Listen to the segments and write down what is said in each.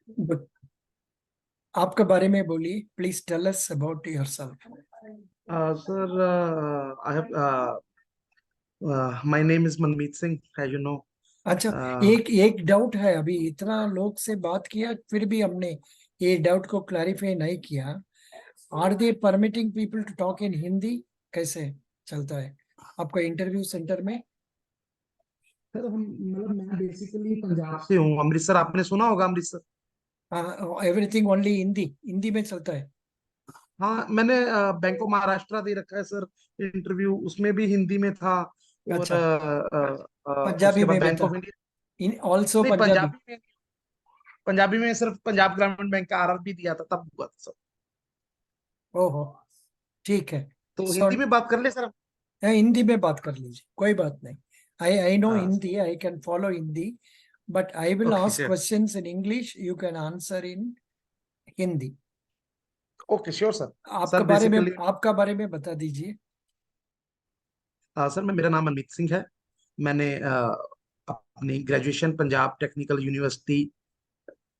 But आपके बारे में बोलिए, please tell us about yourself. Sir, I have my name is Manmeet Singh, as you know. अच्छा, Uh, एक एक डाउट है। अभी इतना लोग से बात किया फिर भी हमने ये डाउट को क्लैरिफाई नहीं किया। Are they permitting people to talk in Hindi? कैसे चलता है आपका इंटरव्यू सेंटर में? सर हम मतलब मैं बेसिकली पंजाब से हूँ, अमृतसर आपने सुना होगा, अमृतसर। Everything only Hindi? हिंदी में चलता है? हाँ, मैंने बैंक ऑफ महाराष्ट्र दे रखा है सर, इंटरव्यू उसमें भी हिंदी में था। और अच्छा, पंजाबी उसके बाद में भी बैंक था? Of India. इन ऑल्सो नहीं, पंजाबी? पंजाबी में सिर्फ पंजाब ग्रामीण बैंक का आरआरबी दिया था, तब हुआ था सब। ओहो, ठीक है। तो सो हिंदी में बात कर ले सर। हिंदी में बात कर लीजिए, कोई बात नहीं। आई नो हाँ, Hindi, I can follow Hindi, but I will okay ask sir. Questions in English, you can answer in Hindi. Okay, sure sir. Sir basically आपका बारे में बता दीजिए। सर मेरा नाम अमित सिंह है। मैंने अपनी graduation Punjab technical university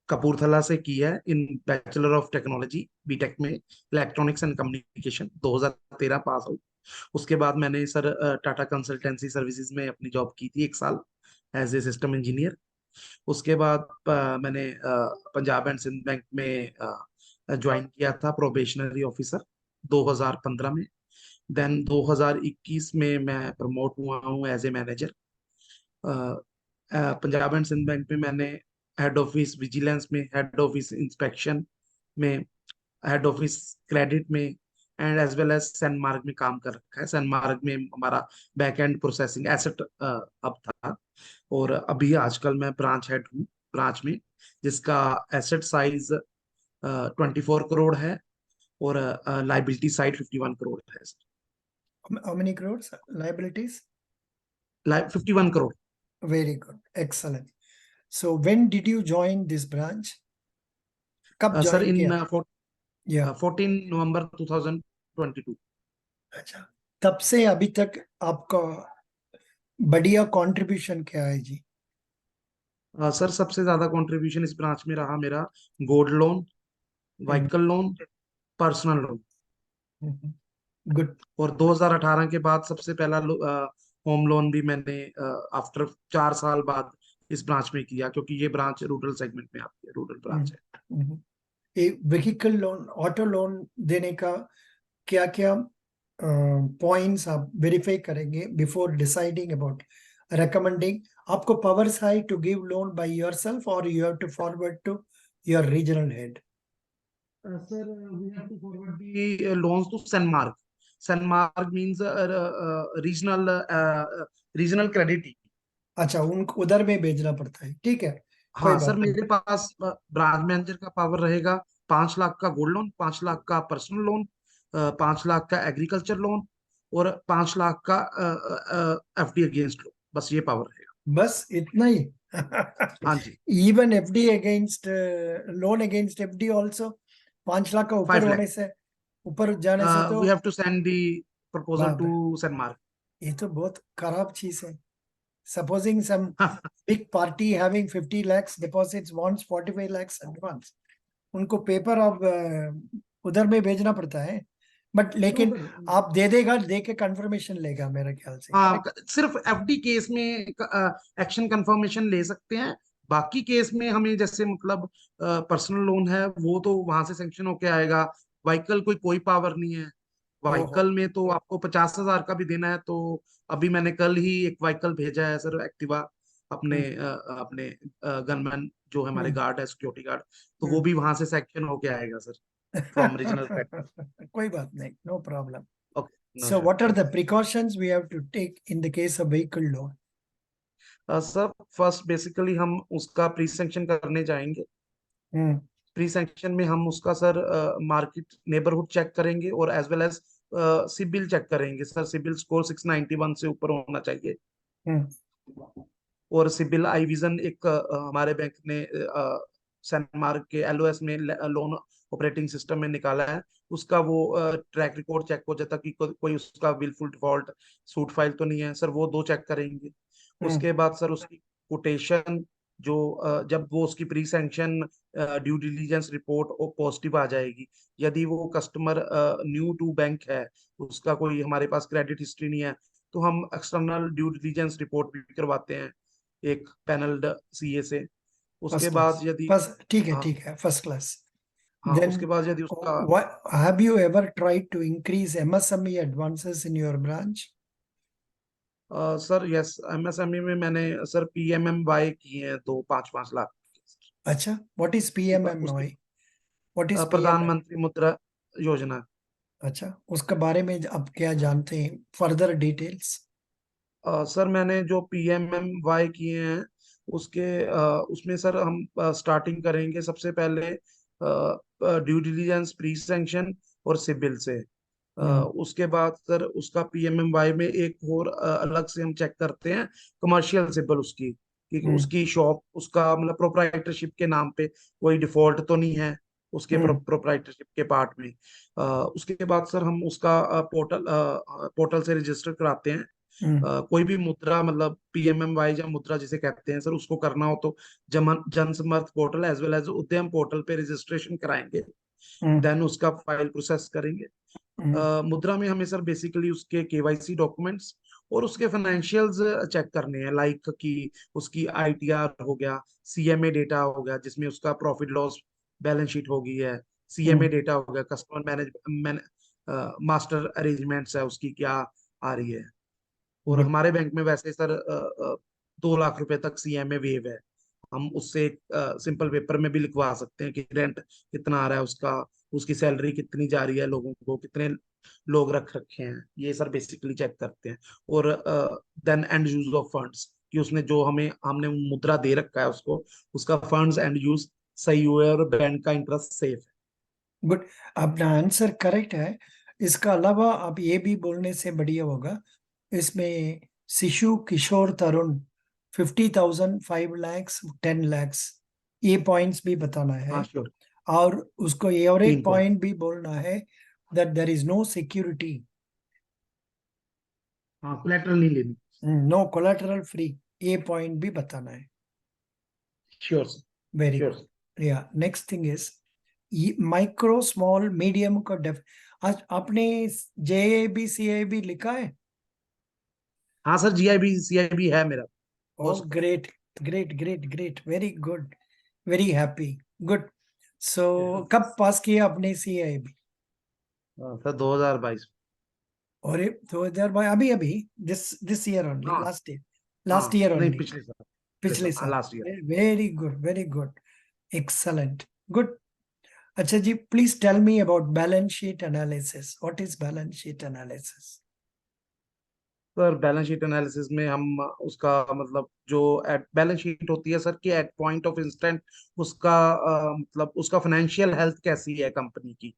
Kapurthala से की है, in bachelor of technology BTech में electronics and communication, 2013 pass out. उसके बाद मैंने सर टाटा कंसल्टेंसी सर्विसेज में अपनी जॉब की थी 1 साल, एज ए सिस्टम इंजीनियर। उसके बाद मैंने पंजाब एंड सिंध बैंक में ज्वाइन किया था प्रोबेशनरी ऑफिसर 2015 में। देन 2021 में मैं प्रमोट हुआ हूँ as a manager. Punjab and Sind bank में मैंने हेड ऑफिस विजिलेंस में, हेड ऑफिस इंस्पेक्शन में, हेड ऑफिस क्रेडिट में, and as well as Sanmarg में काम कर रखा है। सैनमार्ग में हमारा back end processing asset hub था। और अभी आजकल मैं ब्रांच हेड हूँ ब्रांच में, जिसका एसेट साइज 24 करोड़ है, और लाइबिलिटी साइड 51 करोड़ है sir. How many crores liabilities? 51 crore. Very good, excellent. So when did you join this branch? कब सर ज्वाइन इन किया? या 14 नवंबर 2022। अच्छा, तब से अभी तक आपका बढ़िया कंट्रीब्यूशन क्या है जी? सर सबसे ज्यादा कंट्रीब्यूशन इस ब्रांच में रहा मेरा gold loan, vehicle loan, personal loan. Good. और 2018 के बाद सबसे पहला होम लोन भी मैंने आफ्टर 4 साल बाद इस ब्रांच में किया, क्योंकि ये ब्रांच रूरल सेगमेंट में आती है, रूरल ब्रांच है। एक व्हीकल लोन, ऑटो लोन देने का क्या क्या पॉइंट्स आप वेरीफाई करेंगे बिफोर डिसाइडिंग अबाउट recommending? आपको powers है to give loan by yourself or you have to forward to your regional head? Sir we have to forward the loans to Sanmarg. Sanmarg means regional regional credit. अच्छा, उनको उधर में भेजना पड़ता है, ठीक है, कोई हाँ सर, बात नहीं। मेरे पास ब्रांच मैनेजर का पावर रहेगा 5 लाख का गोल्ड लोन, 5 लाख का पर्सनल लोन, 5 लाख का एग्रीकल्चर लोन, और 5 लाख का एफडी अगेंस्ट लोन। बस ये पावर रहेगा। बस इतना ही? हाँ जी। Even FD against, loan against FD also 5 lakh का ऊपर 5 लाख। होने से, ऊपर जाने से तो we have to send the proposal बाप टू रे, सनमार्ग। ये तो बहुत खराब चीज है। Supposing some big party having 50 lakhs deposits wants 45 lakhs advance, उनको पेपर अब उधर में भेजना पड़ता है। बट नो लेकिन सर। आप दे देगा, दे के कंफर्मेशन लेगा मेरे ख्याल से, हाँ, करेक्ट? सिर्फ एफडी केस में एक्शन कंफर्मेशन ले सकते हैं। बाकी केस में हमें जैसे मतलब पर्सनल लोन है, वो तो वहां से सैंक्शन होके आएगा। व्हीकल कोई पावर नहीं है। ओहो। व्हीकल में तो आपको 50,000 का भी देना है। तो अभी मैंने कल ही एक व्हीकल भेजा है सर, एक्टिवा, अपने हम्म, अपने गनमैन जो हमारे हम्म, गार्ड है, सिक्योरिटी गार्ड, तो वो हम्म। भी वहां से सैंक्शन होके आएगा सर, फ्रॉम रीजनल क्रेडिट। कोई बात नहीं, no problem. Okay, no So what are issue. the precautions we have to take in the case of vehicle loan? Sir first basically हम उसका प्री सैंक्शन करने जाएंगे। हम्म। प्री सैंक्शन में हम उसका सर मार्केट नेबरहुड चेक करेंगे, और as well as CIBIL check करेंगे सर। सिबिल स्कोर 691 से ऊपर होना चाहिए। हम्म। और सिबिल आई विजन एक हमारे बैंक ने सनमार्क के एलओएस में लोन ऑपरेटिंग सिस्टम में निकाला है। उसका वो ट्रैक रिकॉर्ड चेक हो जाता कि कोई उसका विलफुल डिफॉल्ट सूट फाइल तो नहीं है सर, वो दो चेक करेंगे। हम्म। उसके बाद सर उसकी कोटेशन, जो जब वो उसकी pre sanction due diligence report positive आ जाएगी, यदि वो कस्टमर न्यू टू बैंक है, उसका कोई हमारे पास क्रेडिट हिस्ट्री नहीं है, तो हम एक्सटर्नल ड्यू डिलीजेंस रिपोर्ट भी करवाते हैं एक पैनल्ड सीए से। उसके फर्स्ट क्लास, बाद यदि फर्स्ट, ठीक है हाँ ठीक है, फर्स्ट क्लास। हाँ Then, उसके बाद यदि उसका what have you ever tried to increase MSME advances in your branch? Sir yes, MSME में मैंने सर पीएमएमवाई किए हैं, दो 5-5 लाख के। अच्छा, what is उसके PMMY? What is PMM? प्रधानमंत्री मुद्रा योजना। अच्छा, उसके बारे में अब क्या जानते हैं, फर्दर डिटेल्स? सर मैंने जो पीएमएमवाई किए हैं उसमें सर हम स्टार्टिंग करेंगे सबसे पहले ड्यू डिलीजेंस, प्री सैंक्शन और सिबिल से। हम्म उसके बाद सर उसका पीएमएमवाई में एक और अलग से हम चेक करते हैं कमर्शियल सिबिल उसकी, कि हम्म उसकी शॉप, उसका मतलब प्रोप्राइटरशिप के नाम पे कोई डिफॉल्ट तो नहीं है उसके हम्म प्रोप्राइटरशिप के पार्ट में। उसके बाद सर हम उसका पोर्टल से रजिस्टर कराते हैं। हम्म कोई भी मुद्रा मतलब पीएमएमवाई या मुद्रा जिसे कहते हैं सर, उसको करना हो तो जन समर्थ पोर्टल एज वेल एज उद्यम पोर्टल पे रजिस्ट्रेशन कराएंगे। हम्म देन उसका फाइल प्रोसेस करेंगे। हम्म मुद्रा में हमें सर बेसिकली उसके केवाईसी डॉक्यूमेंट्स और उसके फाइनेंशियल्स चेक करने हैं, लाइक कि उसकी आईटीआर हो गया, सीएमए डेटा हो गया जिसमें उसका प्रॉफिट लॉस बैलेंस शीट हो गई है, सीएमए हम्म डेटा हो गया, कस्टमर मास्टर अरेंजमेंट्स है उसकी क्या आ रही है। और गुड। हमारे बैंक में वैसे सर 2 लाख रुपए तक सीएमए वेव है। हम उससे सिंपल पेपर में भी लिखवा सकते हैं कि रेंट कितना आ रहा है उसका, उसकी सैलरी कितनी जा रही है, लोगों को कितने लोग रख रखे हैं, ये सर बेसिकली चेक करते हैं। और then end use of funds, कि उसने जो हमने मुद्रा दे रखा है उसको, उसका फंड्स एंड यूज सही हुआ है और बैंक का इंटरेस्ट सेफ है। गुड, अपना आंसर करेक्ट है। इसका अलावा आप ये भी बोलने से बढ़िया होगा, इसमें शिशु किशोर तरुण 50,000, 5 lakhs, 10 lakhs, ये पॉइंट्स भी बताना हाँ है। श्योर। और उसको ये और एक 3 पॉइंट। पॉइंट भी बोलना है, that there is no security, हाँ कोलेटरल नहीं लेनी। नो कोलेटरल फ्री, ये पॉइंट भी बताना है। Sure sir. Very sure sir. Good. या next thing is micro small medium का डेफ, आज आपने जेएबी सीएबी लिखा है? हाँ सर, जीआईबी सीआईबी है मेरा ओ पोस्ट का। Great, great great great, very good, very happy, good. So कब पास किया आपने सीएबी? सर 2022। और 2000 अभी अभी, दिस ईयर ओनली, हाँ लास्ट ईयर, हाँ, लास्ट ईयर नहीं ओनली, पिछले साल। पिछले पिछले साल हाँ, साल? Last year. Very good, very good, excellent, good. अच्छा जी, please tell me about balance sheet analysis. What is balance sheet analysis? Sir balance sheet analysis में हम उसका मतलब जो एट बैलेंस शीट होती है सर, कि एट पॉइंट ऑफ इंस्टेंट उसका मतलब उसका फाइनेंशियल हेल्थ कैसी है कंपनी की,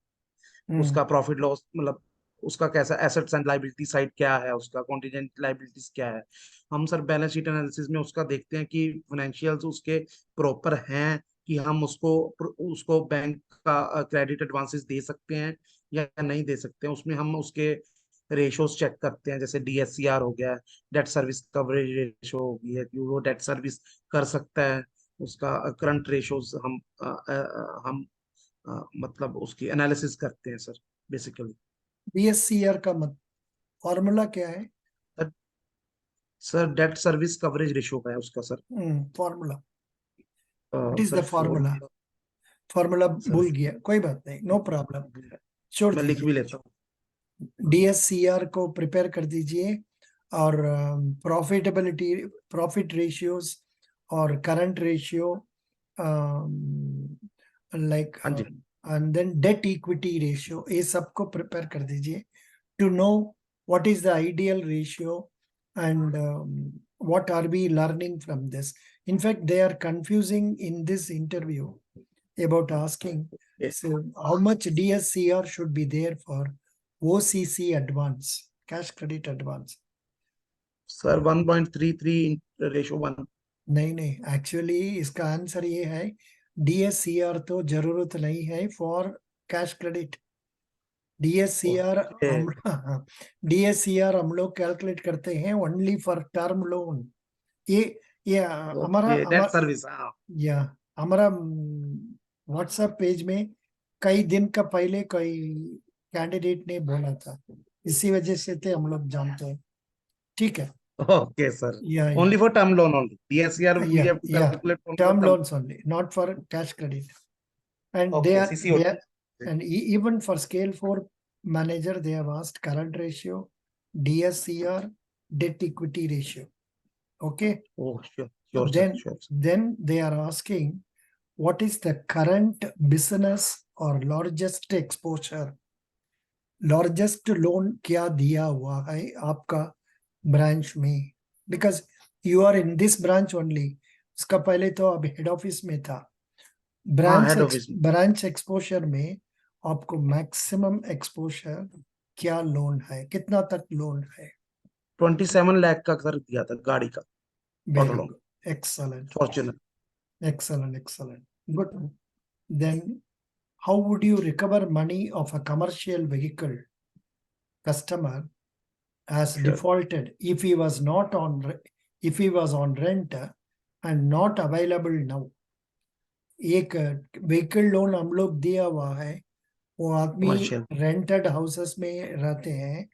हम्म उसका प्रॉफिट लॉस मतलब उसका कैसा एसेट्स एंड लाइबिलिटी साइड क्या है, उसका कॉन्टीजेंट लाइबिलिटीज क्या है। हम सर बैलेंस शीट एनालिसिस में उसका देखते हैं कि फाइनेंशियल्स उसके प्रॉपर हैं, कि हम उसको उसको बैंक का क्रेडिट एडवांसेस दे सकते हैं या नहीं दे सकते हैं। उसमें हम उसके रेशोज चेक करते हैं, जैसे डीएससीआर हो गया, डेट सर्विस कवरेज रेशो हो गई है कि वो डेट सर्विस कर सकता है, उसका करंट रेशोज हम मतलब उसकी एनालिसिस करते हैं सर बेसिकली। बीएससीआर का मत फॉर्मूला क्या है? Sir debt service coverage ratio का है उसका sir. Formula, what is sir the formula? Formula formula sir, भूल गया, कोई बात नहीं, नो प्रॉब्लम, छोड़ मैं लिख दीजिए। भी लेता हूँ। डीएससीआर को प्रिपेयर कर दीजिए, और प्रॉफिटेबिलिटी, प्रॉफिट रेशियोज और करंट रेशियो, लाइक, हाँ जी। And then debt equity ratio, ये सबको प्रिपेयर कर दीजिए, to know what is the ideal ratio, and what are we learning from this. In fact, they are confusing in this interview about asking, so how much DSCR should be there for OCC advance, cash credit advance. Sir 1.33 ratio 1। नहीं नहीं, actually इसका answer ये है, DSCR तो जरूरत नहीं है for cash credit. डीएससीआर okay. हम डीएससीआर हम लोग कैलकुलेट करते हैं ओनली फॉर टर्म लोन। ये ये हमारा ओके, डेट हमारा सर्विस, हाँ। या हमारा व्हाट्सएप पेज में कई दिन का पहले कोई कैंडिडेट ने बोला था, इसी वजह से थे हम लोग जानते हैं। ठीक है। ओके सर, या only for term loan only, DSCR we या हैव टू या calculate only for term term. loans only, not for cash credit. And they okay, are CCO। they are, and even for scale 4 manager they have asked current ratio, DSCR, debt equity ratio. Okay. Oh sure, sure sir, then sure sir. then they are asking what is the current business or largest exposure, largest loan क्या दिया हुआ है आपका branch में, because you are in this branch only. उसका पहले तो अब हेड ऑफिस में था। हाँ, हेड ऑफिस में ब्रांच एक्सपोजर में आपको मैक्सिमम एक्सपोजर क्या लोन है, कितना तक लोन है? 27 लाख का सर दिया था गाड़ी का, auto very loan, good, excellent, Fortuner. excellent, excellent, good. Then how would you recover money of a commercial vehicle customer has sure defaulted if he was not on if he was on rent and not available now? एक vehicle loan हम लोग दिया हुआ है, वो आदमी commercial, rented houses में रहते हैं,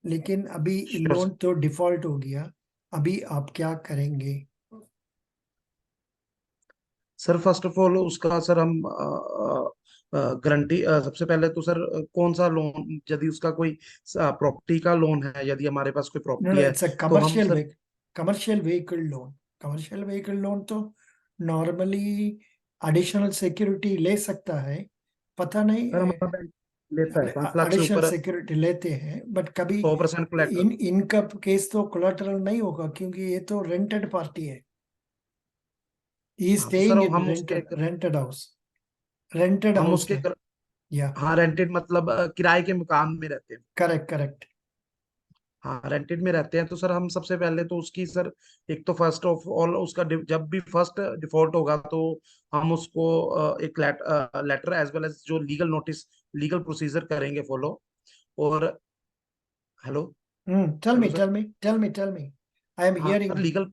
लेकिन अभी श्योर सर। लोन तो डिफॉल्ट हो गया, अभी आप क्या करेंगे? सर फर्स्ट ऑफ ऑल उसका सर हम गारंटी, सबसे पहले तो सर कौन सा लोन, यदि उसका कोई प्रॉपर्टी का लोन है, यदि हमारे पास कोई नो प्रॉपर्टी नो, है इट्स अ तो हम commercial sir. Vehicle, commercial vehicle loan. Commercial vehicle loan तो नॉर्मली एडिशनल सिक्योरिटी ले सकता है, पता सर नहीं। हमारा बैंक लेता है 5 लाख से एडिशनल ऊपर, सिक्योरिटी लेते हैं, बट कभी 100% कोलेटरल। इनका केस तो कोलेटरल नहीं होगा, क्योंकि ये तो रेंटेड पार्टी है। ही हाँ तो सर स्टेइंग इन हम उसके रेंटेड हाउस, रेंटेड हम हाउस उसके में। या हाँ, रेंटेड मतलब किराए के मकान में रहते हैं। Correct, correct. हाँ, रेंटेड में रहते हैं तो सर हम सबसे पहले तो उसकी सर, एक तो फर्स्ट ऑफ ऑल उसका जब भी फर्स्ट डिफॉल्ट होगा तो हम उसको एक लेटर एज वेल एज जो लीगल नोटिस, लीगल प्रोसीजर करेंगे फॉलो। और hello, tell hello me, sir. Tell me, tell me, tell me, I am हाँ sir, hearing you, legal,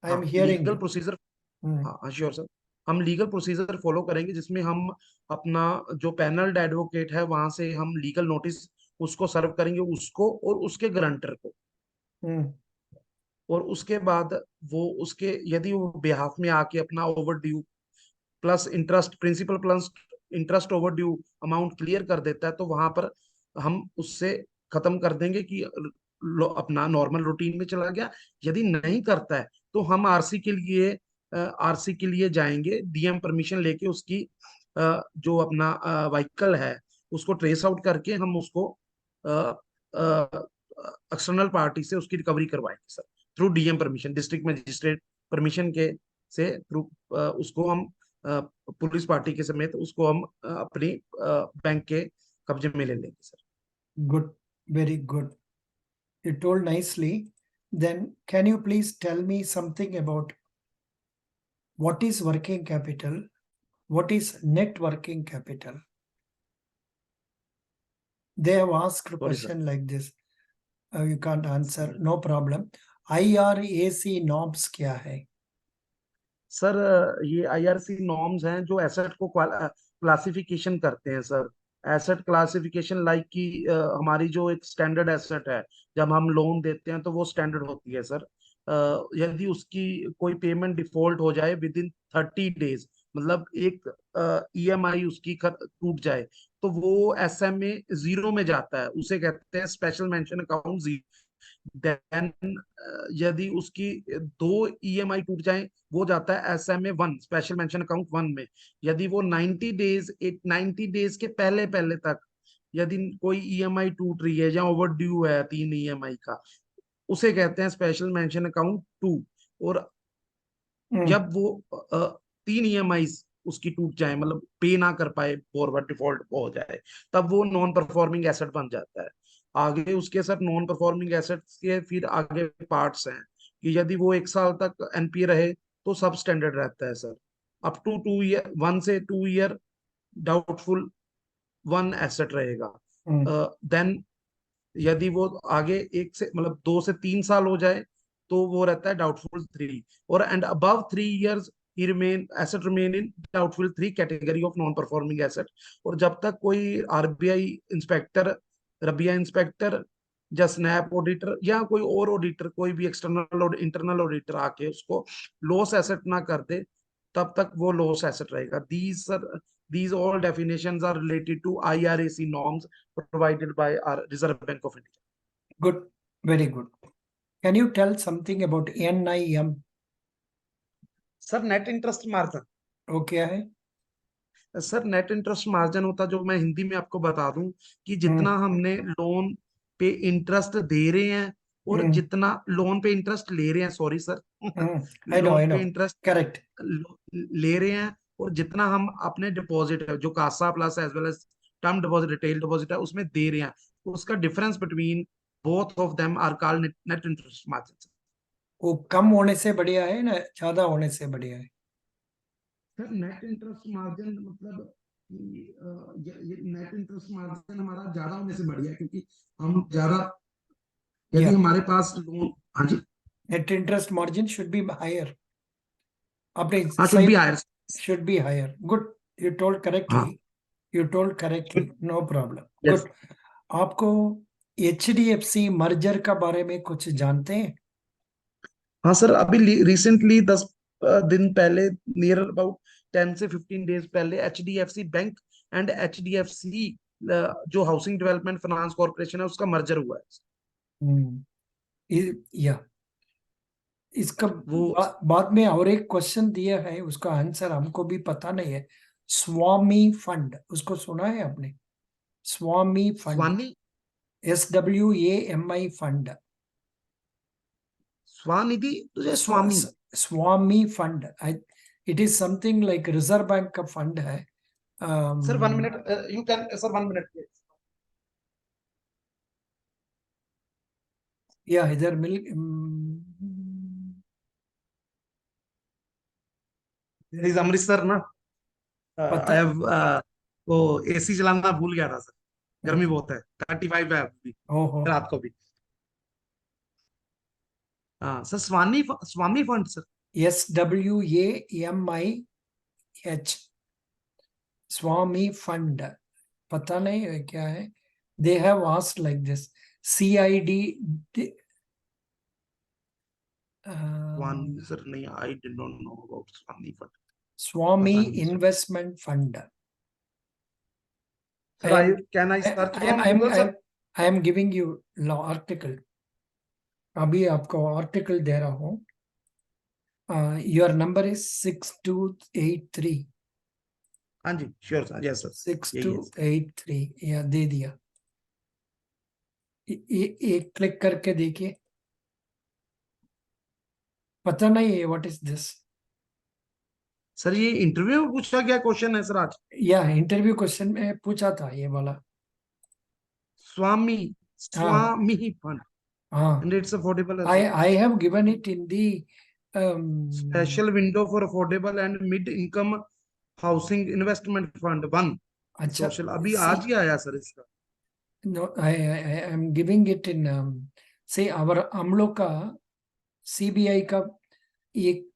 I हाँ am hearing legal you. Procedure, हाँ हाँ sure sir. हम legal procedure follow करेंगे जिसमें हम अपना जो पैनल्ड एडवोकेट है वहां से हम लीगल नोटिस उसको सर्व करेंगे, उसको और उसके गारंटर को। और उसके बाद वो उसके यदि वो बिहाफ में आके अपना overdue plus interest, principal plus interest overdue amount clear कर देता है तो वहां पर हम उससे खत्म कर देंगे कि अपना नॉर्मल रूटीन में चला गया। यदि नहीं करता है तो हम आरसी के लिए जाएंगे, डीएम परमिशन लेके उसकी जो अपना व्हीकल है उसको ट्रेस आउट करके हम उसको एक्सटर्नल पार्टी से उसकी रिकवरी करवाएंगे sir, through DM permission, district magistrate permission के से थ्रू उसको हम पुलिस पार्टी के समेत उसको हम अपनी बैंक के कब्जे में ले लेंगे sir. Good, very good. You told nicely. Then, can you please tell me something about what is working capital? What is net working capital? They have asked a sorry sir. question like this. You can't answer, no problem. IRAC norms क्या है? Sir ये IRC norms हैं जो asset को classification करते हैं sir. Asset classification like कि हमारी जो एक स्टैंडर्ड एसेट है, जब हम लोन देते हैं तो वो स्टैंडर्ड होती है सर। यदि उसकी कोई पेमेंट डिफॉल्ट हो जाए विद इन 30 डेज, मतलब एक ईएमआई उसकी टूट जाए तो वो एसएमए जीरो में जाता है, उसे कहते हैं स्पेशल मेंशन अकाउंट। देन यदि उसकी दो ईएमआई टूट जाए वो जाता है SMA one, special mention account one में। यदि वो 90 डेज, 90 डेज के पहले पहले तक यदि कोई ईएमआई टूट रही है या ओवर ड्यू है 3 ईएमआई का, उसे कहते हैं स्पेशल मेंशन अकाउंट टू। और हम्म, जब वो 3 ईएमआई उसकी टूट जाए, मतलब पे ना कर पाए, फॉरवर्ड डिफॉल्ट हो जाए, तब वो नॉन परफॉर्मिंग एसेट बन जाता है। आगे उसके सर नॉन परफॉर्मिंग एसेट्स के फिर आगे पार्ट्स हैं कि यदि वो 1 साल तक एनपीए रहे तो सब स्टैंडर्ड रहता है सर। अप टू 2 ईयर, 1 से 2 ईयर डाउटफुल वन एसेट रहेगा। हम्म, देन यदि वो आगे 1 से मतलब 2 से 3 साल हो जाए तो वो रहता है डाउटफुल 3, और and above 3 years he remain asset remain in doubtful 3 category of non performing asset. और जब तक कोई आरबीआई इंस्पेक्टर, रबिया इंस्पेक्टर या स्नैप ऑडिटर या कोई और ऑडिटर, कोई भी एक्सटर्नल और इंटरनल ऑडिटर आके उसको लॉस एसेट ना कर दे, तब तक वो लॉस एसेट रहेगा। These all definitions are related to IRAC norms provided by our Reserve Bank of India. Good, very good. Can you tell something about NIM? Sir net interest margin, वो क्या है? Sir net interest margin होता, जो मैं हिंदी में आपको बता दूं, कि जितना हमने लोन पे इंटरेस्ट दे रहे हैं और जितना लोन पे इंटरेस्ट ले रहे हैं, sorry sir, I know, loan पे इंटरेस्ट correct. ले रहे हैं, और जितना हम अपने डिपॉजिट है जो CASA plus as well as term deposit, retail deposit है, उसमें दे रहे हैं, उसका difference between both of them are called net interest margin. वो कम होने से बढ़िया है ना ज्यादा होने से बढ़िया है? सर नेट इंटरेस्ट मार्जिन मतलब ये नेट इंटरेस्ट मार्जिन हमारा ज्यादा होने से बढ़िया है, क्योंकि हम ज्यादा, यदि Yeah, हमारे पास लोन, हाँ जी, net interest margin should be higher. आपने हाँ, शुड सही, be higher. should be higher. Good, you told correctly. हाँ, You told correctly. No problem. Yes. Good. आपको HDFC मर्जर का बारे में कुछ जानते हैं? हाँ सर, अभी रिसेंटली 10 दिन पहले, नियर अबाउट 10 से 15 days पहले, HDFC बैंक एंड HDFC जो हाउसिंग डेवलपमेंट फाइनेंस कॉर्पोरेशन है, उसका मर्जर हुआ है। या इसका वो बाद में और एक क्वेश्चन दिया है, उसका आंसर हमको भी पता नहीं है। स्वामी फंड, उसको सुना है आपने? स्वामी फंड, स्वानी, SWAMI फंड, स्वानिधि तुझे Swami. Swami fund. It is something like reserve bank का फंड है। Sir 1 minute, you can sir 1 minute। या इधर मिल इज अमृतसर ना, पता। आई हैव वो एसी चलाना भूल गया था सर, गर्मी बहुत है, 35 है अभी, ओहो, रात को भी। हाँ sir, Swami Swami fund sir. SWAMI, Swami fund, पता नहीं है क्या है। They have asked like this, CID, Swami sir नहीं, I did not know about Swami fund, Swami पता नहीं sir. Investment fund. Sir I can I search from Google sir? I am giving you law article, अभी आपको आर्टिकल दे रहा हूँ। Your number is 6283, हाँ जी, sure sir, yes sir, यही है sir. 6283, या दे दिया। एक क्लिक करके देखिए, पता नहीं है व्हाट इज दिस। सर ये इंटरव्यू में पूछा गया क्वेश्चन है सर आज? या इंटरव्यू क्वेश्चन में पूछा था ये वाला। स्वामी, हाँ स्वामी फंड, हाँ, and it's affordable as well. I have given it in the special window for affordable and mid income housing investment fund one अच्छा, सोशल, अभी सी, आज ही आया सर इसका। no, I am giving it in say our हम लोग का CBI का एक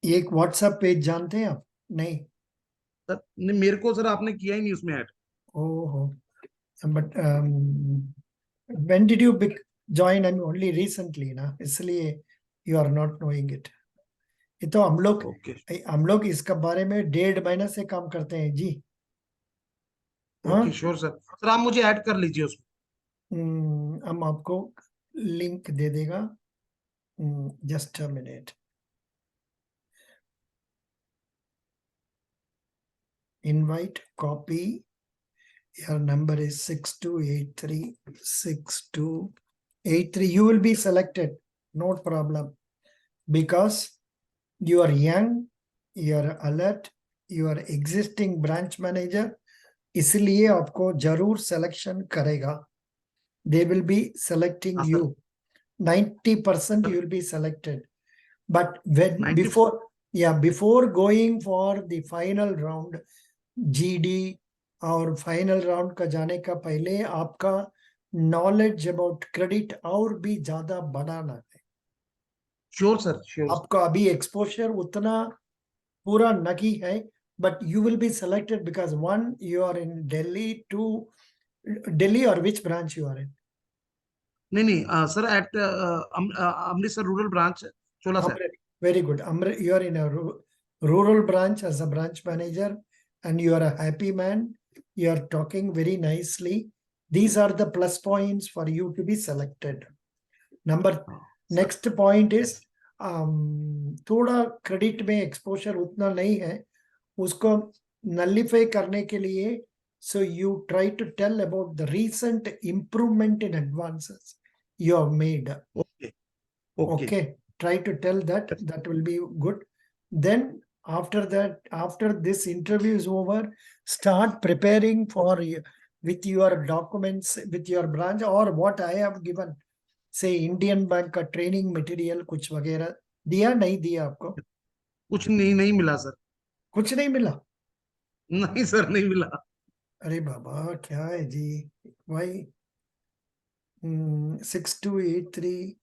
एक व्हाट्सएप पेज जानते हैं आप? नहीं? सर नहीं, मेरे को सर आपने किया ही नहीं उसमें ऐड। ओहो, but when did you join? I mean only recently ना, इसलिए you are not knowing it. ये तो ओके हम लोग इसका बारे में 1.5 महीना से काम करते हैं जी। हाँ, ओके, श्योर सर, सर आप मुझे ऐड कर लीजिए उसमें। हम आपको लिंक दे देगा। Just a minute, invite copy, your number is 6283, 6283. You will be selected, no problem, because you are young, you are alert, you are existing branch manager, इसलिए आपको जरूर सिलेक्शन करेगा। They will be selecting हाँ sir, you. 90% you will be selected. But when 90। before going for the final round, GD और final round का जाने का पहले आपका नॉलेज अबाउट क्रेडिट और भी ज्यादा बढ़ाना है। Sure sir, sure. आपको अभी एक्सपोजर उतना पूरा नहीं है, but you will be selected because one you are in Delhi, two Delhi और which branch you are in? नहीं नहीं sir, at Amritsar rural branch, Chola sir. Very good. You are in a rural branch as a branch manager, and you are a happy man. You are talking very nicely. These are the plus points for you to be selected. Next point is थोड़ा credit में exposure उतना नहीं है, उसको nullify करने के लिए, so you try to tell about the recent improvement in advances you have made. Okay okay Okay, try to tell that. That will be good. Then after that, after this interview is over, start preparing for with your documents, with your branch, or what I have given, say Indian Bank का training material कुछ वगैरह दिया, नहीं दिया आपको? कुछ नहीं, नहीं मिला सर। कुछ नहीं मिला? नहीं सर, नहीं मिला। अरे बाबा क्या है जी भाई। 6283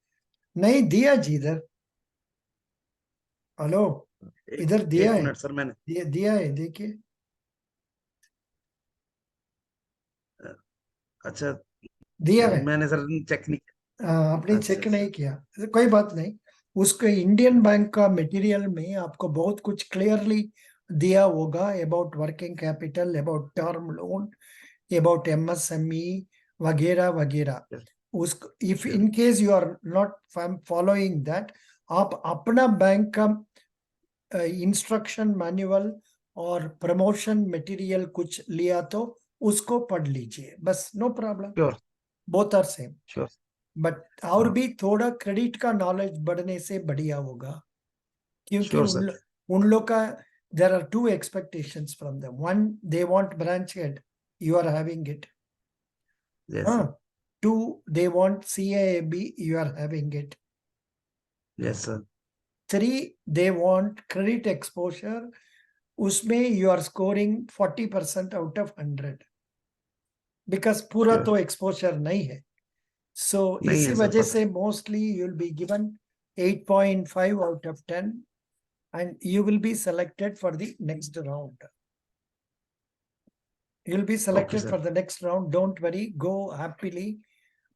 नहीं दिया जी इधर। हेलो, इधर दिया एक है, मिनट सर, मैंने दिया है, देखिए। अच्छा, दिया है। मैंने सर चेक नहीं आपने किया। अच्छा चेक नहीं अच्छा। किया, कोई बात नहीं। उसके इंडियन बैंक का मटेरियल में आपको बहुत कुछ क्लियरली दिया होगा about working capital, about term loan, about MSME वगैरह वगैरह। उस if in case you are not following that, आप अपना बैंक का इंस्ट्रक्शन मैनुअल और प्रमोशन मटेरियल कुछ लिया तो उसको पढ़ लीजिए बस, no problem, sure both are same. Sure. But और भी थोड़ा क्रेडिट का नॉलेज बढ़ने से बढ़िया होगा, क्योंकि श्योर सर। उन लोग का there are two expectations from them. One, they want branch head, you are having it. Yes sir. Two, they want CIAB, you are having it. Yes sir. Three, they want credit exposure, उसमें you are scoring 40% out of 100, because पूरा sure. तो exposure नहीं है। सो नहीं इसी है sir, वजह पता से mostly you will be given 8.5 out of 10 and you will be selected for the next round. You'll be है। Okay selected for sir. the next round. Don't worry, go happily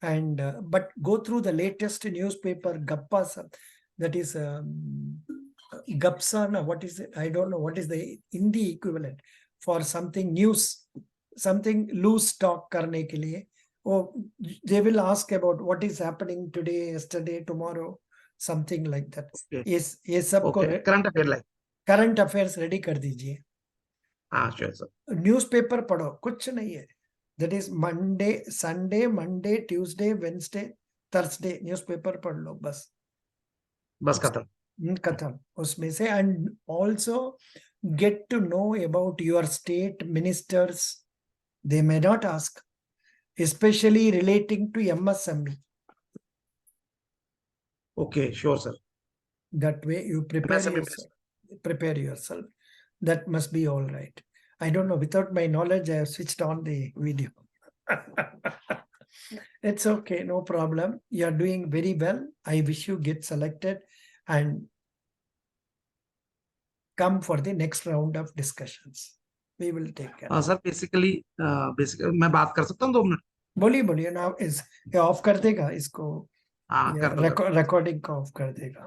and but go through the latest newspaper Gappa, that is Gapsana, what is it? I don't know what is the Hindi equivalent for something news, something loose talk करने के लिए। Oh, they will ask about what is happening today, yesterday, tomorrow, something like that. Okay ये सब को okay, current affair like. Current affairs ready कर दीजिए। हाँ sure sir. Newspaper पढ़ो, कुछ नहीं है। That is Monday, Sunday, Monday, Tuesday, Wednesday, Thursday, newspaper पढ़ लो बस, बस खत्म। खत्म उसमें से। And also get to know about your state ministers, they may not ask, especially relating to MSME. Okay sure sir. That way you MSME prepare yourself. That must be all right. I don't know, without my knowledge, I have switched on the video. It's okay, no problem. You are doing very well. I wish you get selected and come for the next round of discussions. We will take care. हाँ sir, basically मैं बात कर सकता हूँ 2 minute? बोलिए बोलिए ना, इस ऑफ कर देगा इसको, हाँ कर दो सर। रिकॉर्डिंग को ऑफ कर देगा।